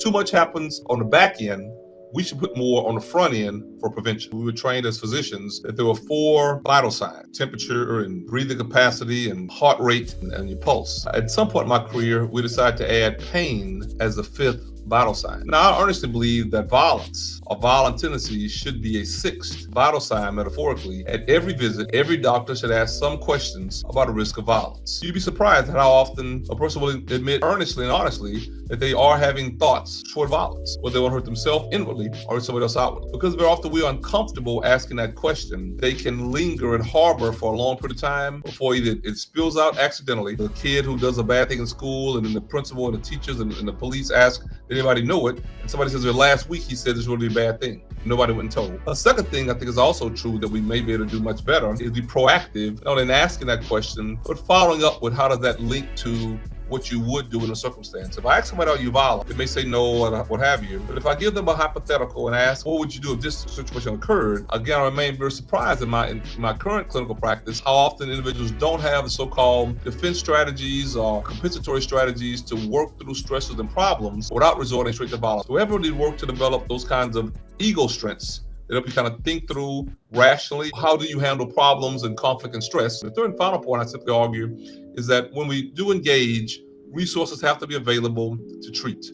too much happens on the back end, we should put more on the front end for prevention. We were trained as physicians that there were 4 vital signs: temperature and breathing capacity and heart rate and your pulse. At some point in my career, we decided to add pain as the 5th vital sign. Now, I earnestly believe that violence or violent tendencies should be a 6th vital sign, metaphorically. At every visit, every doctor should ask some questions about the risk of violence. You'd be surprised at how often a person will admit earnestly and honestly that they are having thoughts toward violence, whether they want to hurt themselves inwardly or somebody else outwardly. Because very often we are uncomfortable asking that question, they can linger and harbor for a long period of time before either it spills out accidentally. The kid who does a bad thing in school, and then the principal and the teachers and the police ask, did anybody know it? And somebody says, well, last week he said this really a bad thing. Nobody went and told. A second thing I think is also true that we may be able to do much better is be proactive, not only in asking that question, but following up with how does that link to what you would do in a circumstance. If I ask somebody, are you violent? They may say no or what have you. But if I give them a hypothetical and ask, what would you do if this situation occurred? Again, I remain very surprised in my current clinical practice how often individuals don't have the so-called defense strategies or compensatory strategies to work through stresses and problems without resorting straight to violence. We haven't really worked to develop those kinds of ego strengths that help you kind of think through rationally, how do you handle problems and conflict and stress. The third and final point I simply argue is that when we do engage, resources have to be available to treat.